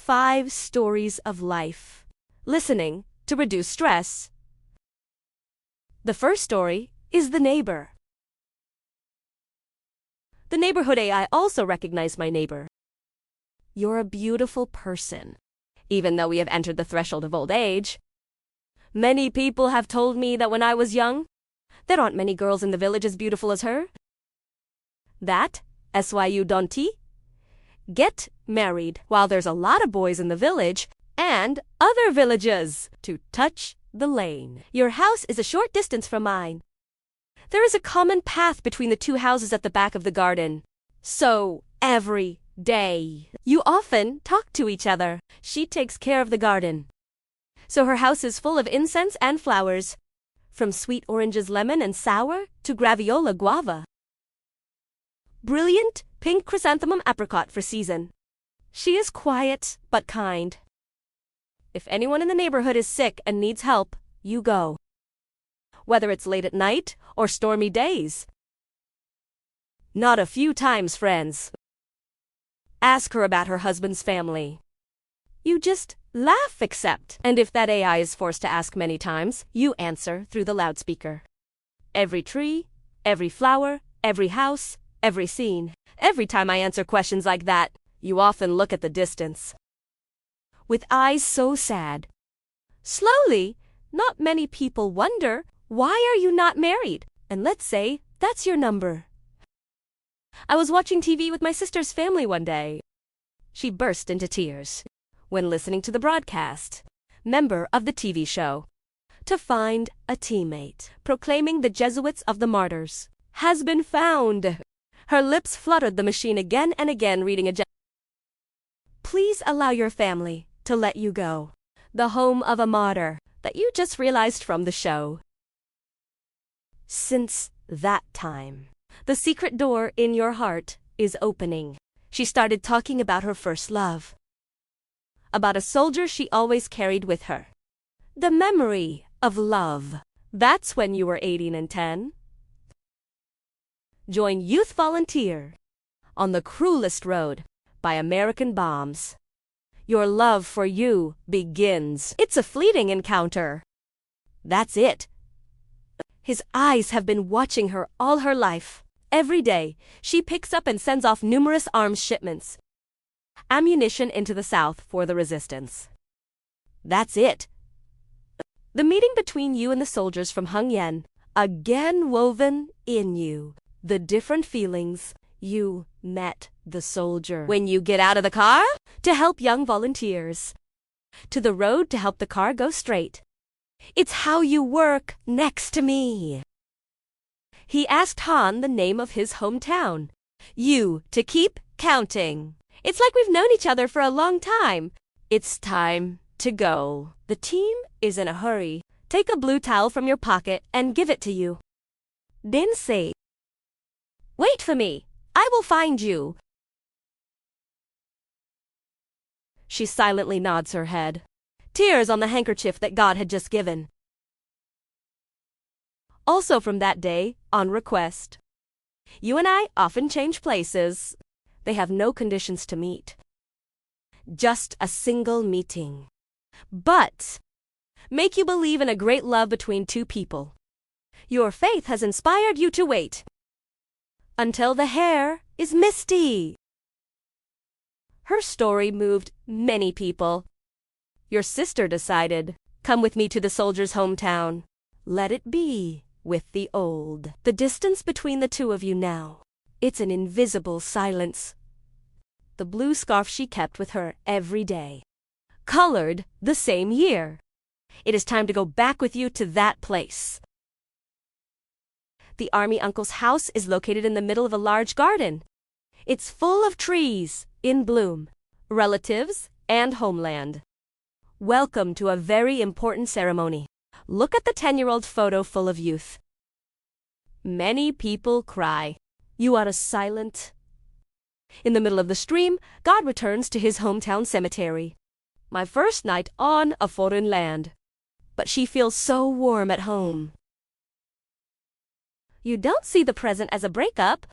5 stories of life. Listening to reduce stress. The first story is The Neighbor. The neighborhood AI also recognized my neighbor. You're a beautiful person, even though we have entered the threshold of old age. Many people have told me that when I was young, there aren't many girls in the village as beautiful as her. That, SYU Donti, get married while there's a lot of boys in the village and other villages to touch the lane. Your house is a short distance from mine. There is a common path between the 2 houses at the back of the garden. So, every day, you often talk to each other. She takes care of the garden. So her house is full of incense and flowers, from sweet oranges lemon and sour to graviola guava. Brilliant pink chrysanthemum apricot for season. She is quiet but kind. If anyone in the neighborhood is sick and needs help, you go. Whether it's late at night or stormy days. Not a few times, friends. Ask her about her husband's family. You just laugh except. And if that AI is forced to ask many times, you answer through the loudspeaker. Every tree, every flower, every house, every scene. Every time I answer questions like that, you often look at the distance. With eyes so sad. Slowly, not many people wonder, why are you not married? And let's say that's your number. I was watching TV with my sister's family one day. She burst into tears when listening to the broadcast, member of the TV show, to find a teammate, proclaiming the Jesuits of the Martyrs has been found. Her lips fluttered the machine again and again, reading a Please allow your family to let you go. The home of a martyr that you just realized from the show. Since that time, the secret door in your heart is opening. She started talking about her first love. About a soldier she always carried with her. The memory of love. That's when you were 18 and 10. Join Youth Volunteer on the cruelest road by American bombs. Your love for you begins. It's a fleeting encounter. That's it. His eyes have been watching her all her life. Every day, she picks up and sends off numerous arms shipments. Ammunition into the South for the resistance. That's it. The meeting between you and the soldiers from Hung Yen, again woven in you. The different feelings you met the soldier. When you get out of the car, to help young volunteers. To the road to help the car go straight. It's how you work next to me. He asked Han the name of his hometown. You to keep counting. It's like we've known each other for a long time. It's time to go. The team is in a hurry. Take a blue towel from your pocket and give it to you. Then say, wait for me. I will find you. She silently nods her head. Tears on the handkerchief that God had just given. Also from that day, on request. You and I often change places. They have no conditions to meet. Just a single meeting. But make you believe in a great love between 2 people. Your faith has inspired you to wait until the hair is misty. Her story moved many people. Your sister decided, come with me to the soldier's hometown. Let it be with the old. The distance between the 2 of you now. It's an invisible silence. The blue scarf she kept with her every day. Colored the same year. It is time to go back with you to that place. The army uncle's house is located in the middle of a large garden. It's full of trees in bloom, relatives and homeland. Welcome to a very important ceremony. Look at the 10-year-old photo full of youth. Many people cry. You are silent. In the middle of the stream, God returns to his hometown cemetery. My first night on a foreign land. But she feels so warm at home. You don't see the present as a breakup.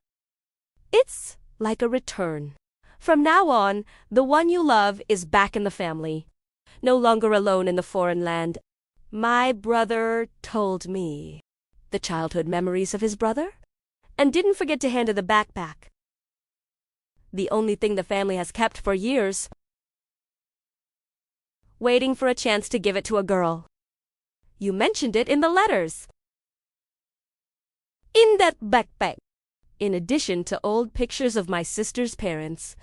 It's like a return. From now on, the one you love is back in the family, no longer alone in the foreign land. My brother told me the childhood memories of his brother, and didn't forget to hand her the backpack. The only thing the family has kept for years, waiting for a chance to give it to a girl. You mentioned it in the letters. In that backpack, in addition to old pictures of my sister's parents,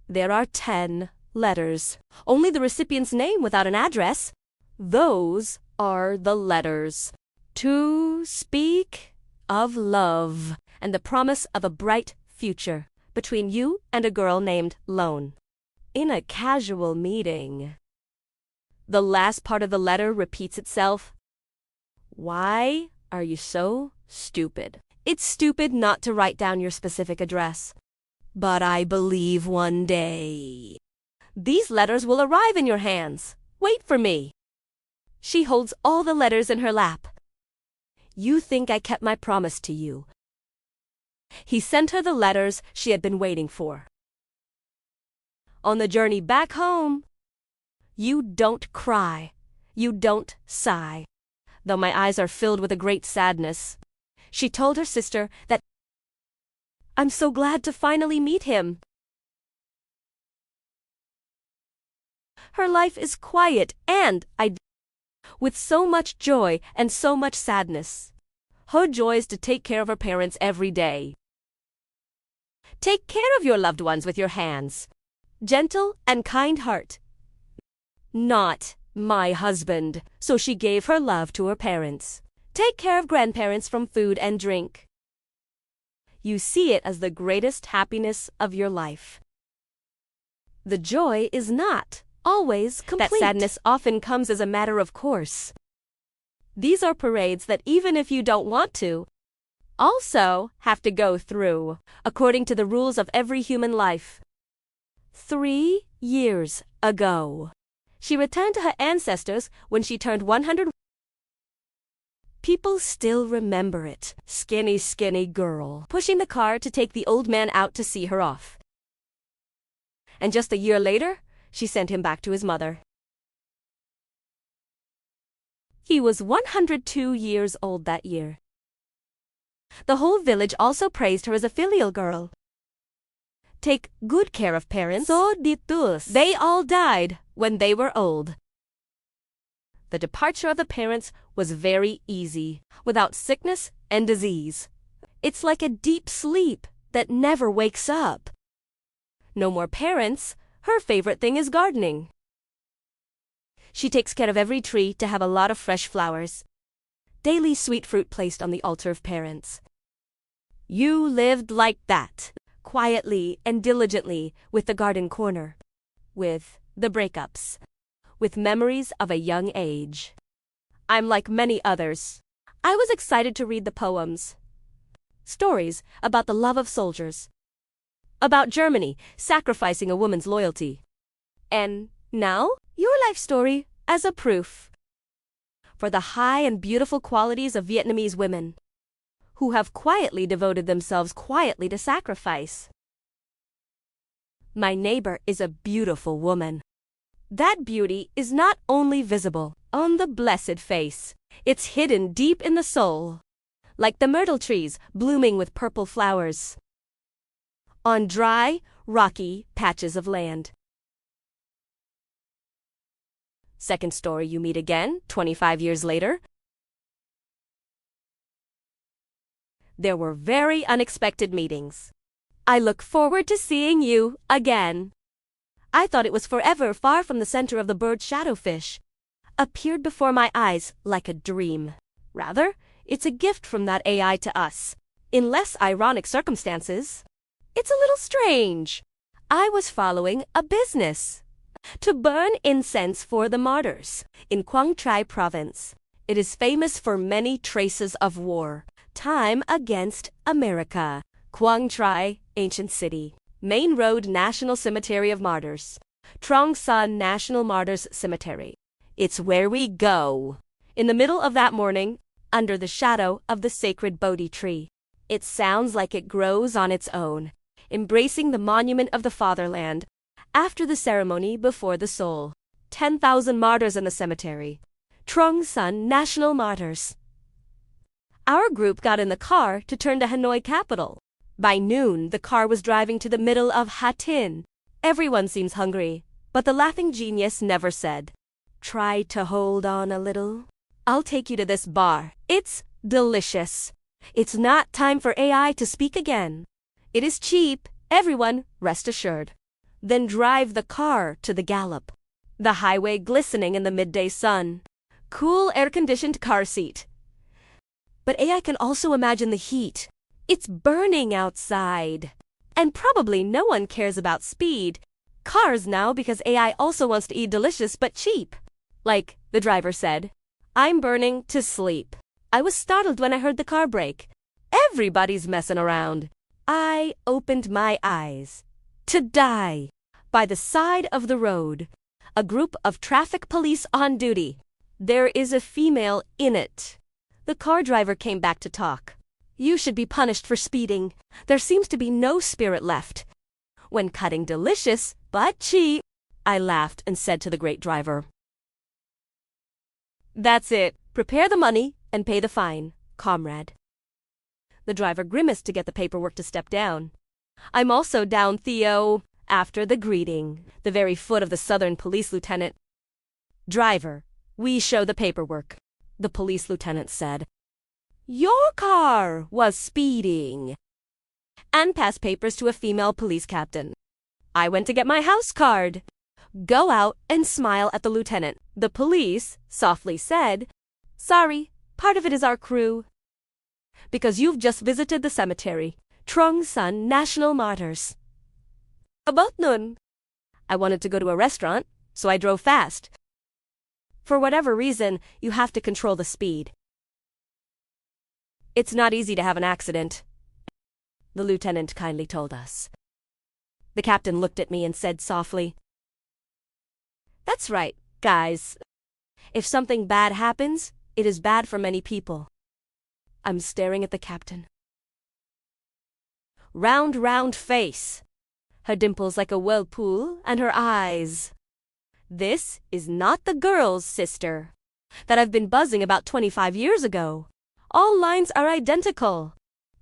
there are 10 letters. Only the recipient's name without an address. Those are the letters. To speak of love and the promise of a bright future between you and a girl named Lone. In a casual meeting. The last part of the letter repeats itself. Why are you so stupid? It's stupid not to write down your specific address. But I believe one day these letters will arrive in your hands. Wait for me. She holds all the letters in her lap. You think I kept my promise to you. He sent her the letters she had been waiting for. On the journey back home, you don't cry. You don't sigh. Though my eyes are filled with a great sadness. She told her sister that I'm so glad to finally meet him. Her life is quiet and with so much joy and so much sadness. Her joy is to take care of her parents every day. Take care of your loved ones with your hands. Gentle and kind heart. Not my husband. So she gave her love to her parents. Take care of grandparents from food and drink. You see it as the greatest happiness of your life. The joy is not always complete. That sadness often comes as a matter of course. These are parades that even if you don't want to, also have to go through, according to the rules of every human life. 3 years ago, she returned to her ancestors when she turned 100. People still remember it. Skinny, skinny girl, pushing the car to take the old man out to see her off. And just a year later, she sent him back to his mother. He was 102 years old that year. The whole village also praised her as a filial girl. Take good care of parents. So ditus. They all died when they were old. The departure of the parents was very easy, without sickness and disease. It's like a deep sleep that never wakes up. No more parents. Her favorite thing is gardening. She takes care of every tree to have a lot of fresh flowers. Daily sweet fruit placed on the altar of parents. You lived like that, quietly and diligently, with the garden corner, with the breakups, with memories of a young age. I'm like many others. I was excited to read the poems. Stories about the love of soldiers. About Germany sacrificing a woman's loyalty. And now, your life story as a proof for the high and beautiful qualities of Vietnamese women who have quietly devoted themselves quietly to sacrifice. My neighbor is a beautiful woman. That beauty is not only visible on the blessed face, it's hidden deep in the soul, like the myrtle trees blooming with purple flowers on dry, rocky patches of land. Second story, you meet again, 25 years later. There were very unexpected meetings. I look forward to seeing you again. I thought it was forever far from the center of the bird shadowfish. Appeared before my eyes like a dream. Rather, it's a gift from that AI to us. In less ironic circumstances. It's a little strange. I was following a business to burn incense for the martyrs in Quang Tri province. It is famous for many traces of war. Time against America. Quang Tri, ancient city. Main Road National Cemetery of Martyrs. Trong Son National Martyrs Cemetery. It's where we go. In the middle of that morning, under the shadow of the sacred Bodhi tree. It sounds like it grows on its own. embracing the monument of the fatherland. After the ceremony before the soul, 10,000 martyrs in the cemetery. Trong Son National Martyrs. Our group got in the car to turn to Hanoi capital. By noon, the car was driving to the middle of Ha Tin. Everyone seems hungry, but the laughing genius never said, "Try to hold on a little. I'll take you to this bar. It's delicious. It's not time for AI to speak again. It is cheap, everyone, rest assured." Then drive the car to the gallop. The highway glistening in the midday sun. Cool air-conditioned car seat. But AI can also imagine the heat. It's burning outside. And probably no one cares about speed. Cars now because AI also wants to eat delicious but cheap. Like the driver said, "I'm burning to sleep." I was startled when I heard the car brake. Everybody's messing around. I opened my eyes. To die. By the side of the road. A group of traffic police on duty. There is a female in it. The car driver came back to talk. "You should be punished for speeding. There seems to be no spirit left." When cutting delicious but cheap, I laughed and said to the great driver, "That's it. Prepare the money and pay the fine, comrade." The driver grimaced to get the paperwork to step down. "I'm also down, Theo." After the greeting, the very foot of the Southern police lieutenant. "Driver, we show the paperwork," the police lieutenant said. "Your car was speeding." And passed papers to a female police captain. I went to get my house card. Go out and smile at the lieutenant. The police softly said, "Sorry, part of it is our crew. Because you've just visited the cemetery. Trong Son National Martyrs." About noon. I wanted to go to a restaurant, so I drove fast. For whatever reason, you have to control the speed. It's not easy to have an accident, the lieutenant kindly told us. The captain looked at me and said softly, "That's right, guys. If something bad happens, it is bad for many people." I'm staring at the captain. Round face. Her dimples like a whirlpool, and her eyes. This is not the girl's sister that I've been buzzing about 25 years ago. All lines are identical,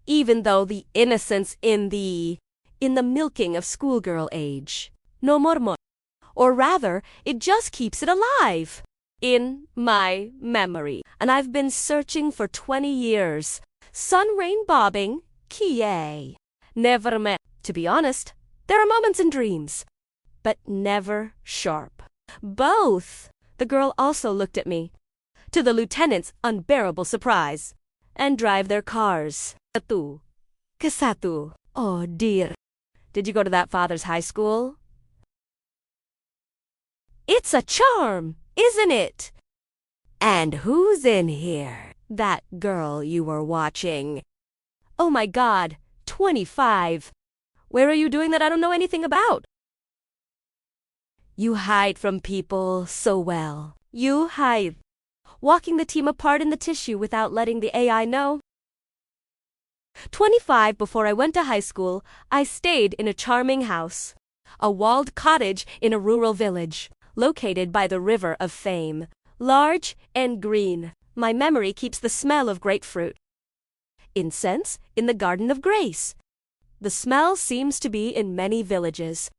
even though the innocence in the milking of schoolgirl age. No mormon. Or rather, it just keeps it alive. In my memory. And I've been searching for 20 years. Sun rain bobbing, kie. Never met. To be honest, there are moments in dreams, but never sharp. Both. The girl also looked at me, to the lieutenant's unbearable surprise, and drive their cars. Satu. Kesatu. Oh dear. Did you go to that father's high school? It's a charm, isn't it? And who's in here? That girl you were watching. Oh my God, 25. Where are you doing that I don't know anything about? You hide from people so well. You hide. Walking the team apart in the tissue without letting the AI know. 25 before I went to high school, I stayed in a charming house. A walled cottage in a rural village, located by the River of Fame. Large and green. My memory keeps the smell of grapefruit. Incense in the Garden of Grace. The smell seems to be in many villages.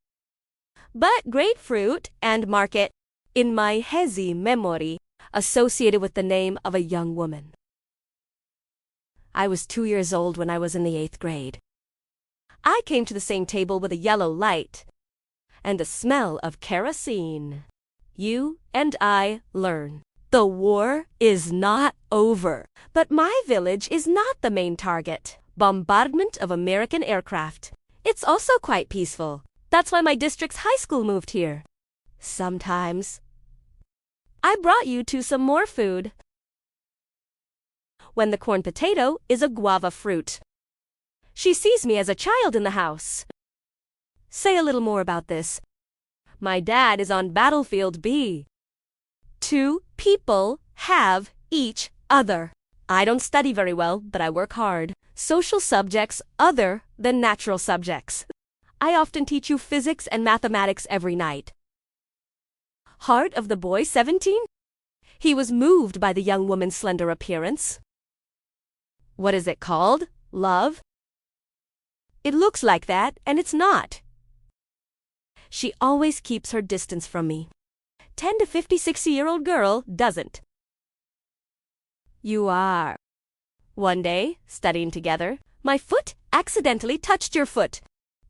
But grapefruit and market, in my hazy memory, associated with the name of a young woman. I was 2 years old when I was in the 8th grade. I came to the same table with a yellow light and the smell of kerosene. You and I learn. The war is not over, but my village is not the main target. Bombardment of American aircraft. It's also quite peaceful. That's why my district's high school moved here. Sometimes. I brought you two some more food. When the corn potato is a guava fruit. She sees me as a child in the house. Say a little more about this. My dad is on Battlefield B. 2 people have each other. I don't study very well, but I work hard. Social subjects other than natural subjects. I often teach you physics and mathematics every night. Heart of the boy, 17? He was moved by the young woman's slender appearance. What is it called? Love? It looks like that, and it's not. She always keeps her distance from me. 10 to 50, 60-year-old girl doesn't. You are. One day, studying together, my foot accidentally touched your foot.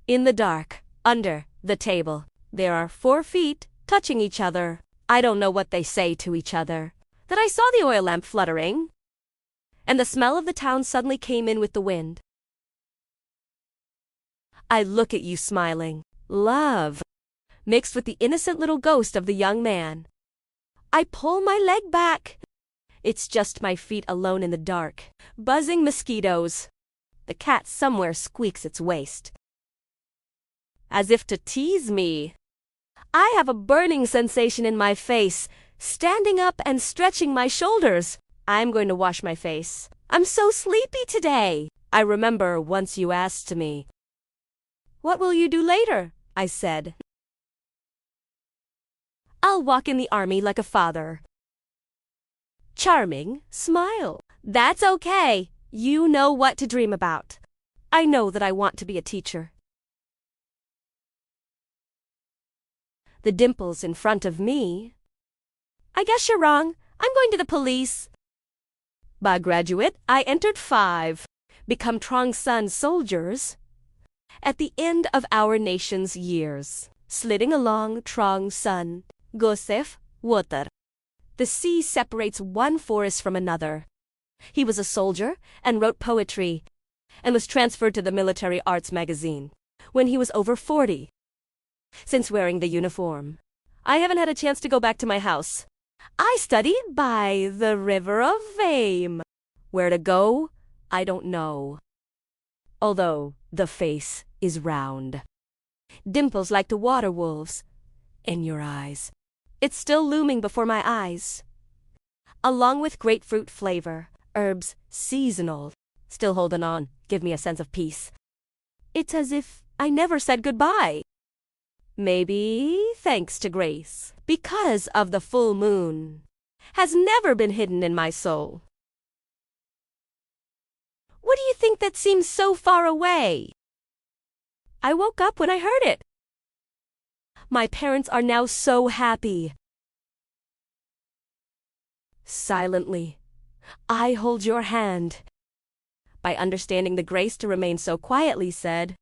In the dark, under the table, there are 4 feet touching each other. I don't know what they say to each other. That I saw the oil lamp fluttering, and the smell of the town suddenly came in with the wind. I look at you smiling. Love, mixed with the innocent little ghost of the young man. I pull my leg back. It's just my feet alone in the dark. Buzzing mosquitoes. The cat somewhere squeaks its waist. As if to tease me. I have a burning sensation in my face, standing up and stretching my shoulders. I'm going to wash my face. I'm so sleepy today. I remember once you asked me. What will you do later? I said. I'll walk in the army like a father. Charming smile. That's okay. You know what to dream about. I know that I want to be a teacher. The dimples in front of me. I guess you're wrong. I'm going to the police. By graduate, I entered 5. Become Trongsun soldiers. At the end of our nation's years, sliding along Trongsun, Gosef, water. The sea separates one forest from another. He was a soldier and wrote poetry, and was transferred to the military arts magazine when he was over 40. Since wearing the uniform, I haven't had a chance to go back to my house. I studied by the river of fame. Where to go, I don't know. Although the face is round. Dimples like the water wolves in your eyes. It's still looming before my eyes. Along with grapefruit flavor, herbs seasonal, still holding on, give me a sense of peace. It's as if I never said goodbye. Maybe thanks to grace, because of the full moon, has never been hidden in my soul. What do you think that seems so far away? I woke up when I heard it. My parents are now so happy. Silently, I hold your hand. By understanding the grace to remain so quietly said,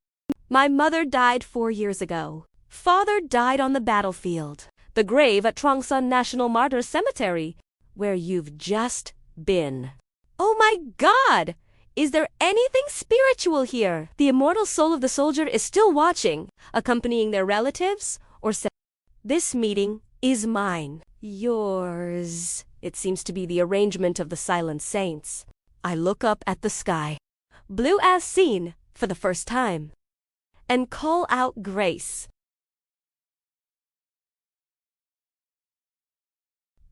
my mother died 4 years ago. Father died on the battlefield, the grave at Trongsun National Martyrs Cemetery, where you've just been. Oh my God! Is there anything spiritual here? The immortal soul of the soldier is still watching, accompanying their relatives, or this meeting is mine. Yours. It seems to be the arrangement of the silent saints. I look up at the sky, blue as seen for the first time, and call out grace.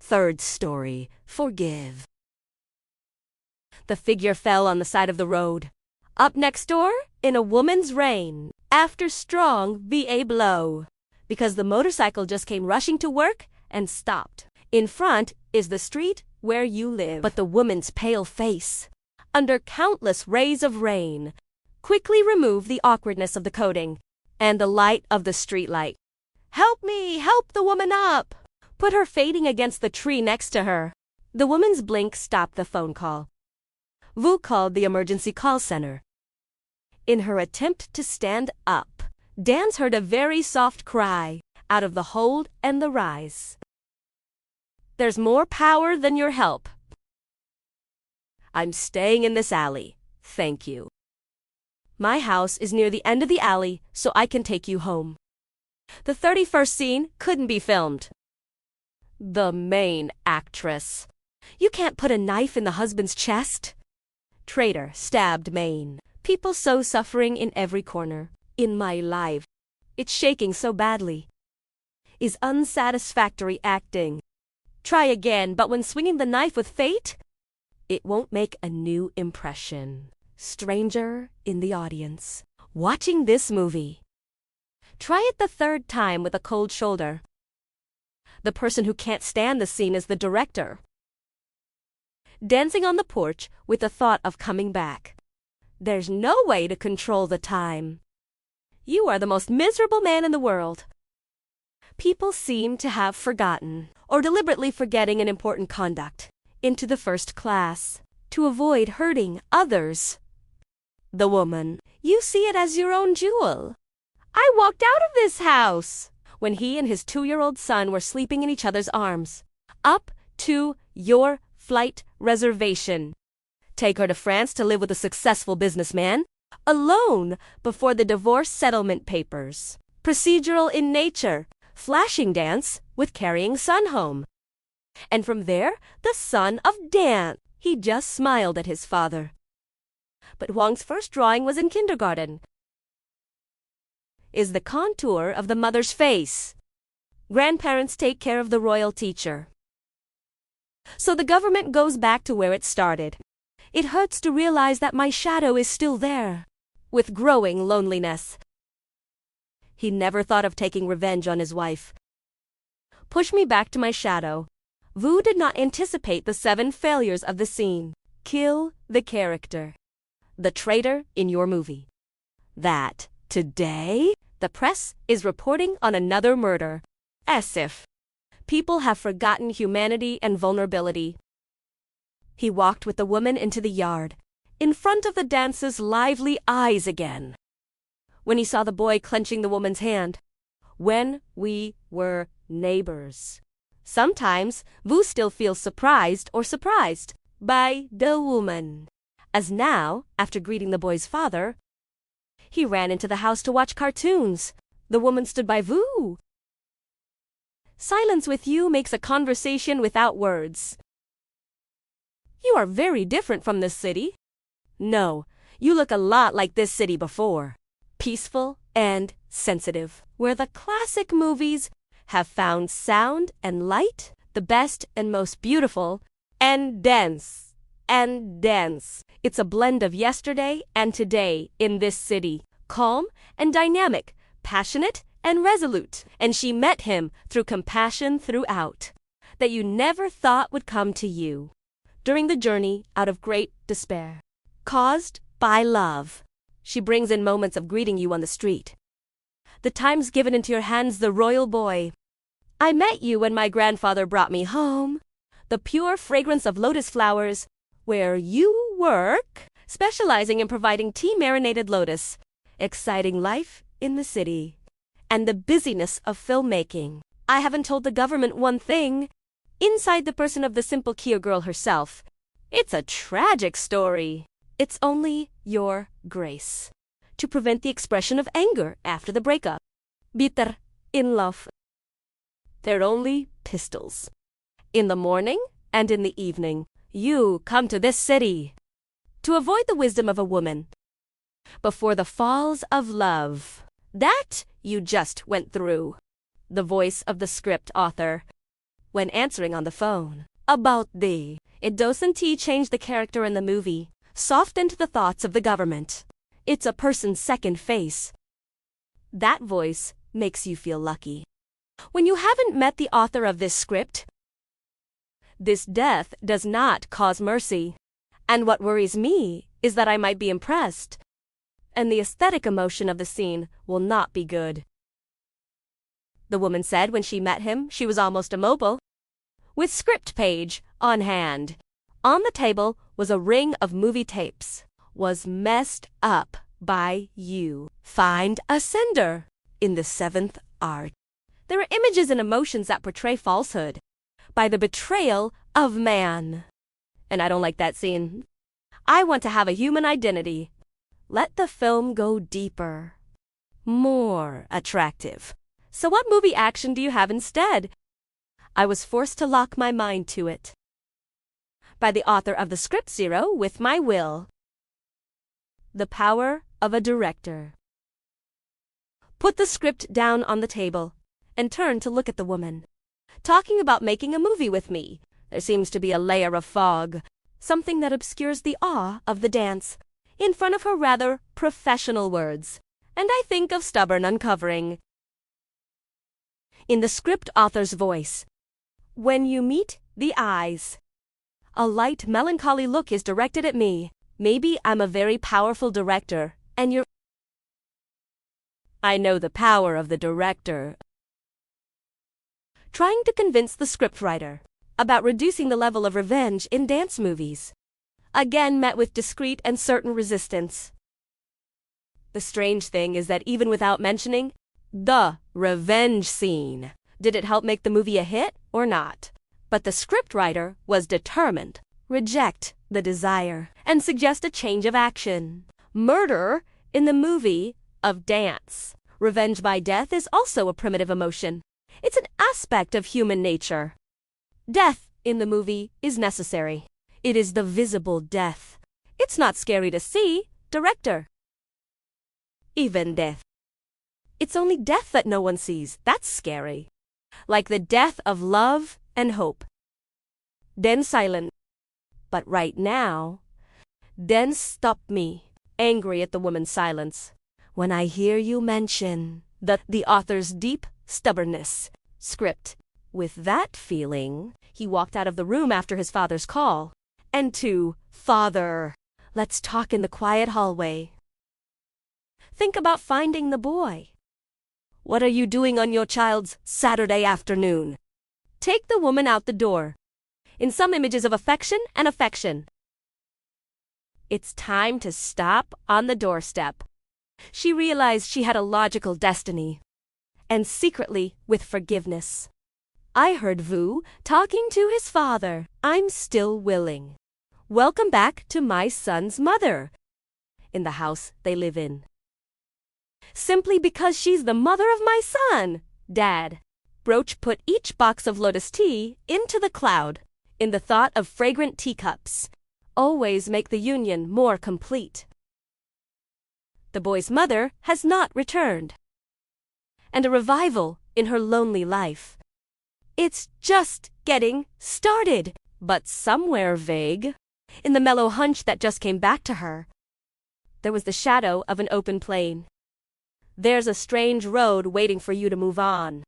Third story, forgive. The figure fell on the side of the road. Up next door, in a woman's rain, after strong VA blow, because the motorcycle just came rushing to work and stopped. In front is the street where you live, but the woman's pale face, under countless rays of rain, quickly remove the awkwardness of the coating and the light of the streetlight. Help me! Help the woman up! Put her fading against the tree next to her. The woman's blink stopped the phone call. Vu called the emergency call center. In her attempt to stand up, Dan's heard a very soft cry out of the hold and the rise. There's more power than your help. I'm staying in this alley. Thank you. My house is near the end of the alley, so I can take you home. The 31st scene couldn't be filmed. The main actress. You can't put a knife in the husband's chest. Traitor stabbed Maine. People so suffering in every corner. In my life. It's shaking so badly. Is unsatisfactory acting. Try again, but when swinging the knife with fate, it won't make a new impression. Stranger in the audience. Watching this movie. Try it the third time with a cold shoulder. The person who can't stand the scene is the director, dancing on the porch with the thought of coming back. There's no way to control the time. You are the most miserable man in the world. People seem to have forgotten, or deliberately forgetting an important conduct, into the first class, to avoid hurting others. The woman, you see it as your own jewel. I walked out of this house when he and his 2-year-old son were sleeping in each other's arms. Up to your flight reservation. Take her to France to live with a successful businessman, alone before the divorce settlement papers. Procedural in nature, flashing dance with carrying son home. And from there, the son of dance. He just smiled at his father. But Huang's first drawing was in kindergarten. Is the contour of the mother's face. Grandparents take care of the royal teacher. So the government goes back to where it started. It hurts to realize that my shadow is still there, with growing loneliness. He never thought of taking revenge on his wife. Push me back to my shadow. Vu did not anticipate the 7 failures of the scene. Kill the character, the traitor in your movie. That today, the press is reporting on another murder. As if people have forgotten humanity and vulnerability. He walked with the woman into the yard, in front of the dancer's lively eyes again. When he saw the boy clenching the woman's hand. When we were neighbors. Sometimes, Vu still feels surprised by the woman. As now, after greeting the boy's father, he ran into the house to watch cartoons. The woman stood by Vu. Silence with you makes a conversation without words. You are very different from this city. No, you look a lot like this city before. Peaceful and sensitive, where the classic movies have found sound and light, the best and most beautiful, and dense. It's a blend of yesterday and today in this city, calm and dynamic, passionate and resolute. And she met him through compassion throughout, that you never thought would come to you, during the journey out of great despair, caused by love. She brings in moments of greeting you on the street. The times given into your hands the royal boy. I met you when my grandfather brought me home. The pure fragrance of lotus flowers, where you work, specializing in providing tea-marinated lotus. Exciting life in the city. And the busyness of filmmaking. I haven't told the government one thing. Inside the person of the simple Kia girl herself. It's a tragic story. It's only your grace. To prevent the expression of anger after the breakup. Bitter, in love. They're only pistols. In the morning and in the evening, you come to this city. To avoid the wisdom of a woman. Before the falls of love. That you just went through. The voice of the script author. When answering on the phone. About thee. It doesn't change the character in the movie. Softened the thoughts of the government. It's a person's second face. That voice makes you feel lucky. When you haven't met the author of this script, this death does not cause mercy. And what worries me is that I might be impressed, and the aesthetic emotion of the scene will not be good. The woman said when she met him she was almost immobile, with script page on hand. On the table was a ring of movie tapes. Was messed up by you. Find a sender in the 7th art. There are images and emotions that portray falsehood by the betrayal of man. And I don't like that scene. I want to have a human identity. Let the film go deeper, more attractive. So what movie action do you have instead? I was forced to lock my mind to it. By the author of the script zero with my will. The power of a director. Put the script down on the table and turn to look at the woman. Talking about making a movie with me. There seems to be a layer of fog, something that obscures the awe of the dance, in front of her rather professional words. And I think of stubborn uncovering. in the script author's voice. When you meet the eyes. A light, melancholy look is directed at me. Maybe I'm a very powerful director, and you're... I know the power of the director. Trying to convince the scriptwriter about reducing the level of revenge in dance movies. Again met with discreet and certain resistance. The strange thing is that even without mentioning the revenge scene, did it help make the movie a hit or not? But the scriptwriter was determined, reject the desire, and suggest a change of action. Murder in the movie of dance. Revenge by death is also a primitive emotion. It's an aspect of human nature. Death in the movie is necessary. It is the visible death. It's not scary to see, director. Even death. It's only death that no one sees. That's scary. Like the death of love and hope. Then silent. But right now, then stop me, angry at the woman's silence. When I hear you mention the author's deep stubbornness script. With that feeling, he walked out of the room after his father's call. And to Father, let's talk in the quiet hallway. Think about finding the boy. What are you doing on your child's Saturday afternoon? Take the woman out the door. In some images of affection and affection. It's time to stop on the doorstep. She realized she had a logical destiny. And secretly, with forgiveness. I heard Vu talking to his father. I'm still willing. Welcome back to my son's mother. In the house they live in. Simply because she's the mother of my son, Dad. Broach put each box of lotus tea into the cloud, in the thought of fragrant teacups. Always make the union more complete. The boy's mother has not returned. And a revival in her lonely life. It's just getting started, but somewhere vague, in the mellow hunch that just came back to her, there was the shadow of an open plain. There's a strange road waiting for you to move on.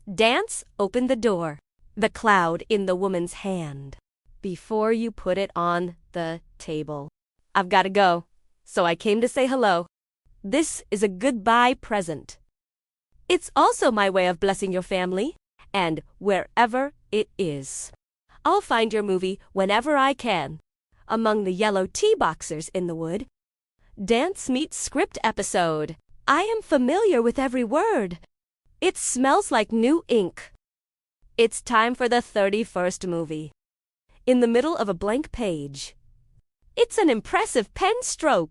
Dance opened the door, the cloud in the woman's hand. Before you put it on the table. I've got to go, so I came to say hello. This is a goodbye present. It's also my way of blessing your family, and wherever it is. I'll find your movie whenever I can. Among the yellow tea boxers in the wood. Dance meets script episode. I am familiar with every word. It smells like new ink. It's time for the 31st movie. In the middle of a blank page. It's an impressive pen stroke.